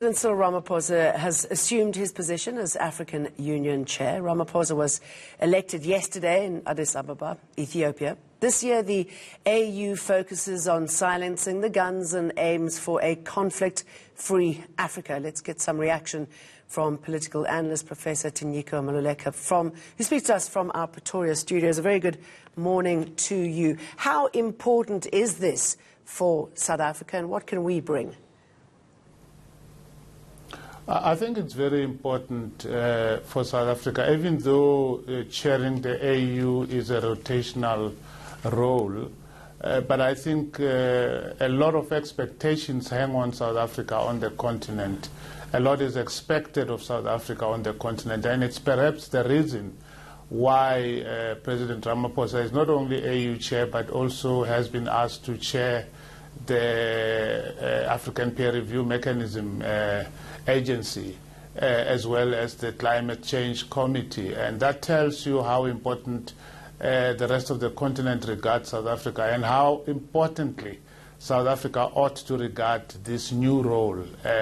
President Cyril Ramaphosa has assumed his position as African Union Chair. Ramaphosa was elected yesterday in Addis Ababa, Ethiopia. This year, the AU focuses on silencing the guns and aims for a conflict-free Africa. Let's get some reaction from political analyst Professor Tinyiko Maluleka, who speaks to us from our Pretoria studios. A very good morning to you. How important is this for South Africa, and what can we bring? I think it's very important for South Africa, even though chairing the AU is a rotational role. But I think a lot of expectations hang on South Africa on the continent. A lot is expected of South Africa on the continent, and it's perhaps the reason why President Ramaphosa is not only AU chair, but also has been asked to chair the African Peer Review Mechanism Agency, as well as the Climate Change Committee. And that tells you how important the rest of the continent regards South Africa, and how importantly South Africa ought to regard this new role,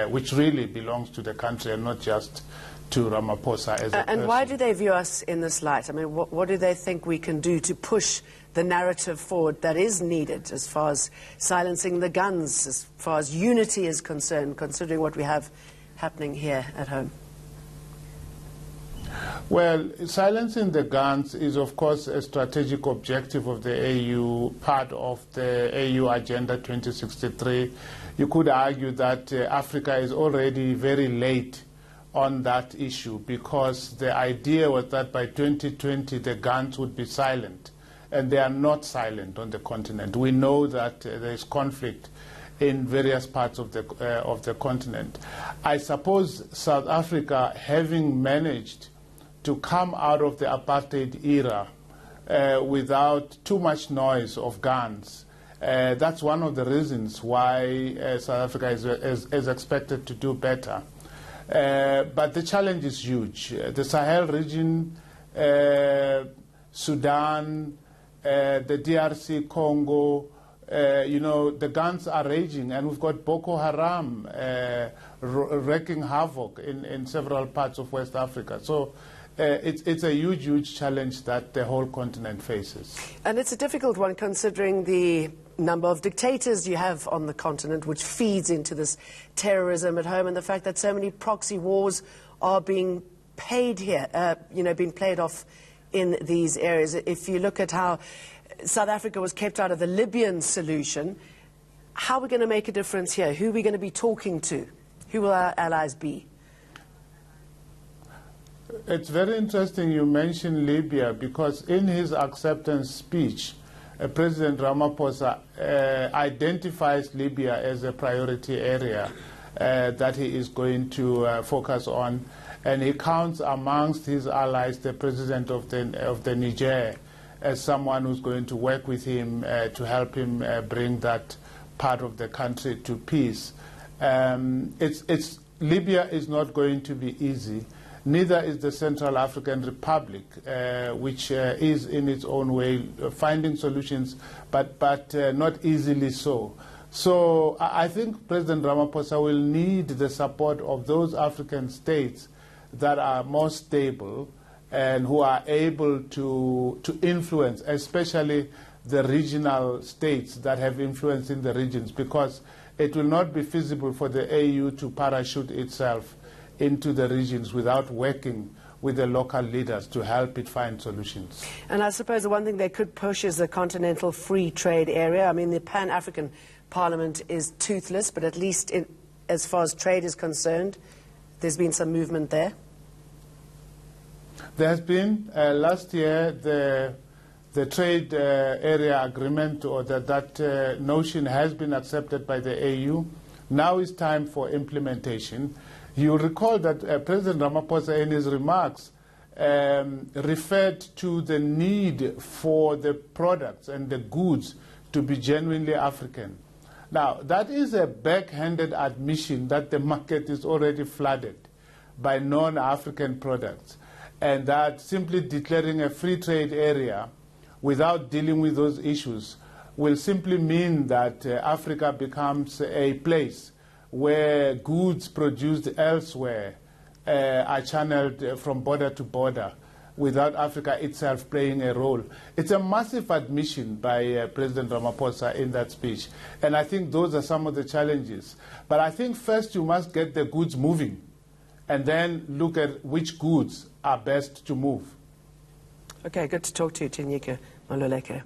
which really belongs to the country and not just to Ramaphosa as a person. And why do they view us in this light? I mean, what do they think we can do to push the narrative forward that is needed as far as silencing the guns, as far as unity is concerned, considering what we have happening here at home? Well, silencing the guns is, of course, a strategic objective of the AU, part of the AU Agenda 2063. You could argue that Africa is already very late on that issue, because the idea was that by 2020 the guns would be silent, and they are not silent on the continent. We know that there is conflict in various parts of the continent. I suppose South Africa, having managed to come out of the apartheid era without too much noise of guns, that's one of the reasons why South Africa is expected to do better. But the challenge is huge. The Sahel region, Sudan, the DRC Congo, the guns are raging, and we've got Boko Haram wreaking havoc in several parts of West Africa. So it's a huge, huge challenge that the whole continent faces. And it's a difficult one, considering the number of dictators you have on the continent, which feeds into this terrorism at home, and the fact that so many proxy wars are being paid here, being played off in these areas. If you look at how South Africa was kept out of the Libyan solution, how are we going to make a difference here? Who are we going to be talking to? Who will our allies be? It's very interesting you mention Libya, because in his acceptance speech, President Ramaphosa identifies Libya as a priority area that he is going to focus on, and he counts amongst his allies the president of the Niger as someone who's going to work with him to help him bring that part of the country to peace. Libya is not going to be easy. Neither is the Central African Republic, which is in its own way finding solutions, but not easily so. So I think President Ramaphosa will need the support of those African states that are more stable and who are able to influence, especially the regional states that have influence in the regions, because it will not be feasible for the AU to parachute itself into the regions without working with the local leaders to help it find solutions. And I suppose the one thing they could push is the continental free trade area. I mean, the Pan-African Parliament is toothless, but at least as far as trade is concerned, there's been some movement there. There has been. Last year, the trade area agreement, or that notion, has been accepted by the AU. Now it's time for implementation. You recall that President Ramaphosa in his remarks referred to the need for the products and the goods to be genuinely African. Now, that is a backhanded admission that the market is already flooded by non-African products, and that simply declaring a free trade area without dealing with those issues will simply mean that Africa becomes a place where goods produced elsewhere are channeled from border to border, without Africa itself playing a role. It's a massive admission by President Ramaphosa in that speech. And I think those are some of the challenges. But I think first you must get the goods moving, and then look at which goods are best to move. Okay, good to talk to you, Tinyika Maluleke.